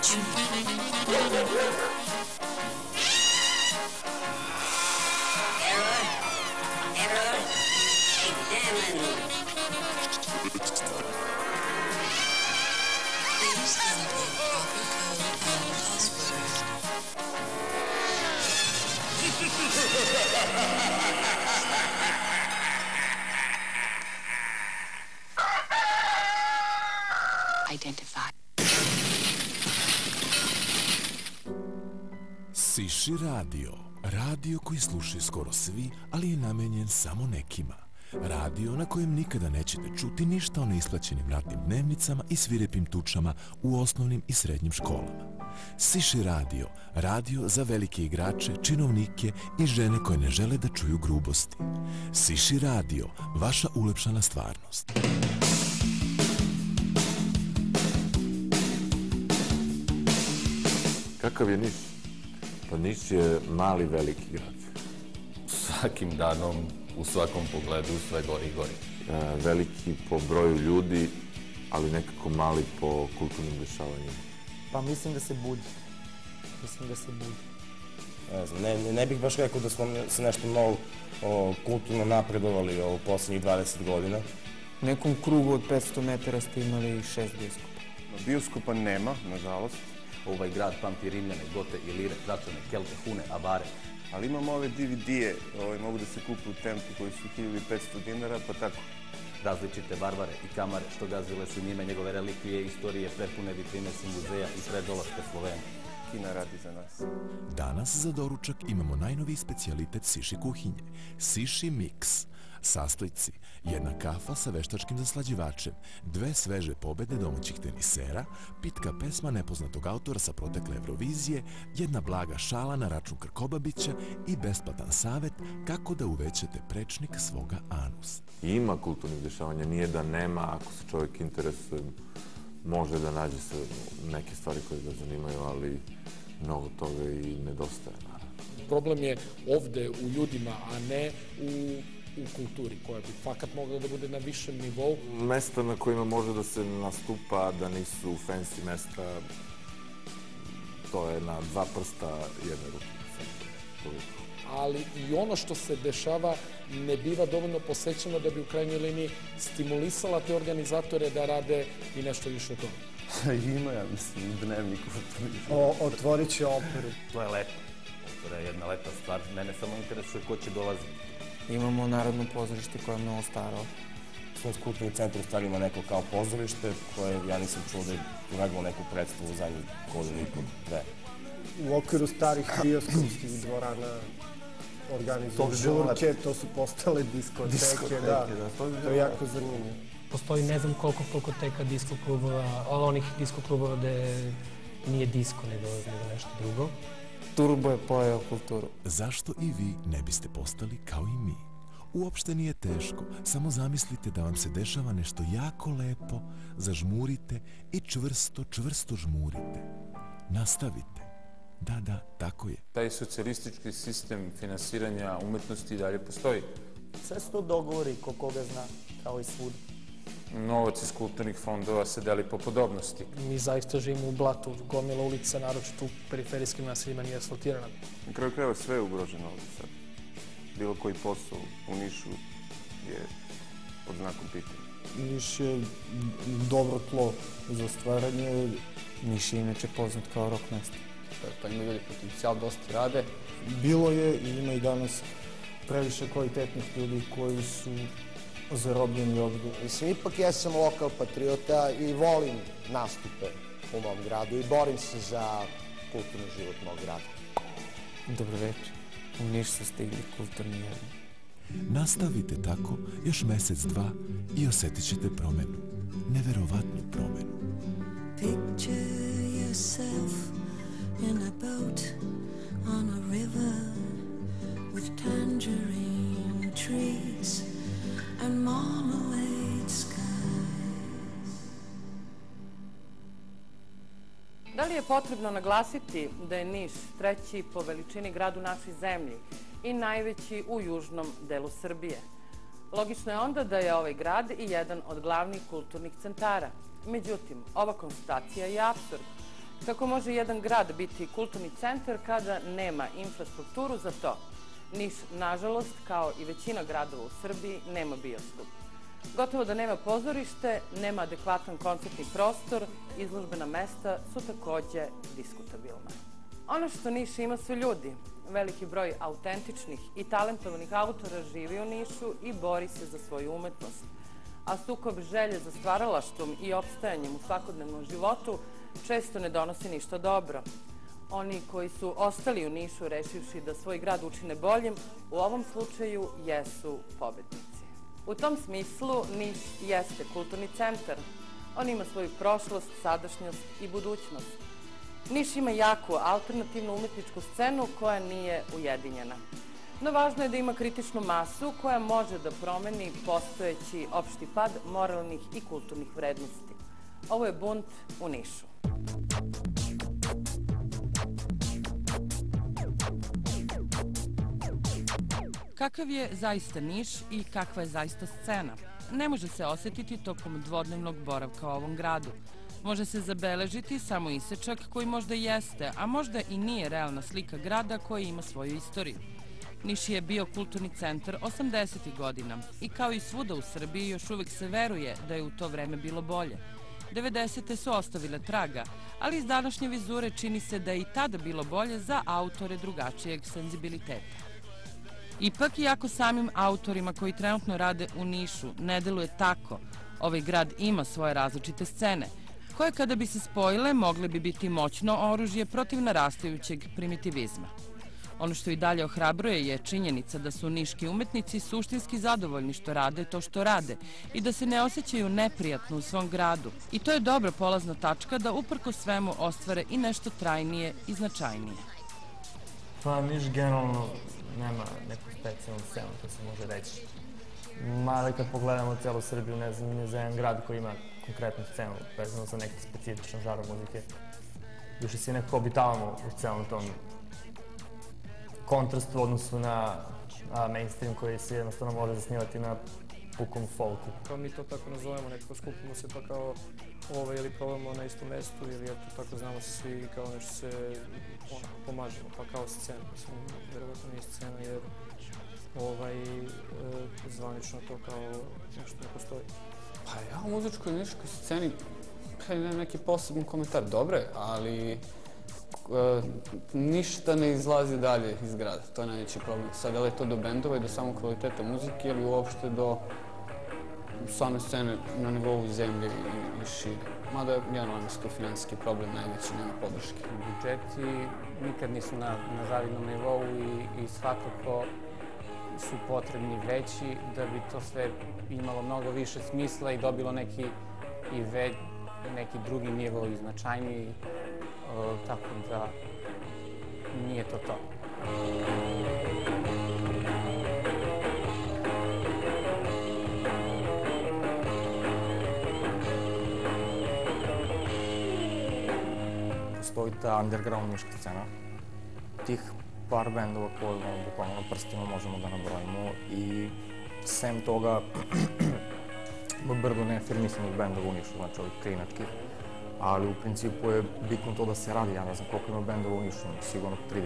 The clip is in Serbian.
Identify. Siši radio. Radio koji slušaju skoro svi, ali je namenjen samo nekima. Radio na kojem nikada nećete čuti ništa o neisplaćenim ratnim dnevnicama i svirepim tučama u osnovnim i srednjim školama. Siši radio. Radio za velike igrače, činovnike i žene koje ne žele da čuju grubosti. Siši radio. Vaša ulepšana stvarnost. Kakav je Niš? Pa Niš je mali, veliki grad. Svakim danom, u svakom pogledu, sve gori i gori. Veliki po broju ljudi, ali nekako mali po kulturnim dešavanjima. Pa mislim da se budi. Ne znam, ne bih baš rekao da smo se nešto mnogo kulturno napredovali u posljednjih 20 godina. U nekom krugu od 500 metara ste imali 6 bioskopa. Bioskopa nema, nažalost. Ovaj grad pamti Rimljane, Gote, Ilire, Tračane, Kelte, Hune, Avare. Ali imamo ove DVD-e, mogu da se kupe u Tempu koji su 1500 dinara, pa tako. Različite barbare i kamare što gazile su njime, njegove relikvije, istorije, prepune vitrine su muzeja i predolaške Slovene. Kina radi za nas. Danas za doručak imamo najnoviji specijalitet Siši kuhinje. Siši Mix. Sastojci, jedna kafa sa veštačkim zaslađivačem, 2 sveže pobede domaćih tenisera, pitka pesma nepoznatog autora sa protekle Eurovizije, jedna blaga šala na račun Krkobabića i besplatan savet kako da uvećate prečnik svoga anusa. Ima kulturnih dešavanja, nije da nema, ako se čovjek interesuje, može da nađe se neke stvari koje ga zanimaju, ali mnogo toga i nedostaje. Problem je ovde u ljudima, a ne u kulturi, koja bi fakat mogla da bude na višem nivou. Mesta na kojima može da se nastupa, da nisu fancy mesta, to je na 2 prsta jedne ruke. Ali i ono što se dešava ne biva dovoljno posećeno da bi u krajnjoj liniji stimulisala te organizatore da rade i nešto više od toga. Ima, ja mislim, dnevnik Otvorit će operu. To je lepo. Opera je jedna lepa stvar. Mene samo interesuje ko će dolaziti. Imamo Narodno pozorište koje je mnogo staro. Srpski kulturni centar u stvari ima neko kao pozorište koje ja nisam čuo da je uradilo neku predstavu za njih godinu i po, 2. U okviru starih bioskopskih dvorana organizuju žurke, to su postale diskoteke, da. To je jako zanimljivo. Postoji ne znam koliko folkoteka, disko klubova, onih disko klubova gde nije disko, nego nešto drugo. Turbo je pojeo kulturu. Zašto i vi ne biste postali kao i mi? Uopšte nije teško, samo zamislite da vam se dešava nešto jako lepo, zažmurite i čvrsto žmurite. Nastavite. Da, tako je. Taj socijalistički sistem finansiranja umetnosti i dalje postoji. Sve su to dogovori ko koga zna, kao i svuda. Novac iz kulturnih fondova se deli po podobnosti. Mi zaista živimo u blatu, gomila ulica, naročito u periferijskim naseljima nije asfaltirana. Na kraju krajeva sve je ugroženo ovdje sad. Bilo koji posao u Nišu je pod znakom pitanja. Niš je dobro tlo za stvaranje. Niš je inače poznat kao rock mesto. Pa ima ljudi potencijal, dosta rade. Bilo je i ima i danas previše kvalitetnih ljudi koji su zarobljeni ovdje. Mislim, ipak ja sam lokal patriota i volim nastupe u mom gradu i borim se za kulturni život mog grada. Dobro večer. U Niš su stigli kulturni jedni. Nastavite tako još mesec, 2 i osjetit ćete promenu. Neverovatnu promenu. Picture yourself in a boat on a river with tangerine trees and marmalade skies. Da li je potrebno naglasiti da je Niš treći po veličini grad u našoj zemlji i najveći u južnom delu Srbije? Logično je onda da je ovaj grad i jedan od glavnih kulturnih centara. Međutim, ova konstatacija je apsurd, Kako može jedan grad biti kulturni centar kada nema infrastrukturu za to? Niš, nažalost, kao i većina gradova u Srbiji, nema bioskop. Gotovo da nema pozorište, nema adekvatan koncertni prostor, izložbena mesta su takođe diskutabilna. Ono što Niš ima su ljudi. Veliki broj autentičnih i talentovanih autora živi u Nišu i bori se za svoju umetnost. A sukob želje za stvaralaštvom i opstajanjem u svakodnevnom životu često ne donosi ništa dobro. Oni koji su ostali u Nišu rešivši da svoj grad učine boljim, u ovom slučaju jesu pobednici. U tom smislu Niš jeste kulturni centar. On ima svoju prošlost, sadašnjost i budućnost. Niš ima jaku alternativnu umetničku scenu koja nije ujedinjena. No važno je da ima kritičnu masu koja može da promeni postojeći opšti pad moralnih i kulturnih vrednosti. Ovo je Bunt u Nišu. Kakav je zaista Niš i kakva je zaista scena? Ne može se osetiti tokom dvodnevnog boravka u ovom gradu. Može se zabeležiti samo isečak koji možda jeste, a možda i nije realna slika grada koji ima svoju istoriju. Niš je bio kulturni centar 80. godina i kao i svuda u Srbiji još uvek se veruje da je u to vreme bilo bolje. 90. su ostavile traga, ali iz današnje vizure čini se da je i tada bilo bolje za autore drugačijeg senzibiliteta. Ipak, iako samim autorima koji trenutno rade u Nišu ne deluje tako, ovaj grad ima svoje različite scene, koje kada bi se spojile mogle bi biti moćno oružje protiv narastajućeg primitivizma. Ono što i dalje ohrabruje je činjenica da su niški umetnici suštinski zadovoljni što rade to što rade i da se ne osjećaju neprijatno u svom gradu. I to je dobra polazna tačka da uprko svemu ostvare i nešto trajnije i značajnije. Pa Niš generalno nema neku specijalnu scenu, to se može reći. Mada kad pogledamo celu Srbiju, ne znam, ni za jedan grad koji ima konkretnu scenu vezano za neki specifičan žar muzike. Više svi nekako obitavamo u celom tom kontrastu u odnosu na mainstream koji se jednostavno može zasnivati na pukom folku. Kao mi to tako nazovemo, nekako skupimo se pa kao ili probamo na istom mestu ili eto tako znamo se svi i kao nešto se pomažemo, pa kao scena. Mislim, verovatno nije scena jer zvanično to kao nešto ne postoji. Pa ja u muzičkoj niškoj sceni nemam neki poseban komentar. Dobre, ali ništa ne izlazi dalje iz grada. To je najveći problem. Sad, da li je to do bendova i do samog kvaliteta muzike ili uopšte do same scene na nivou zemlje i šire. Mada je tu finansijski problem najveći, nema podrške. Budžeti nikad nisu na zavidnom nivou i svakako su potrebni veći da bi to sve imalo mnogo više smisla i dobilo neki drugi nivo i značajniji, tako da nije to to. Postoji ta underground niška scena. Tih par bendova koje bukvalno na prstima možemo da nabrojimo i sem toga brdo neafirmisanih bendova u Nišu, znači ovih klinačkih, ali u principu je bitno to da se radi, ja ne znam koliko ima bendova u Nišu, sigurno 30-40.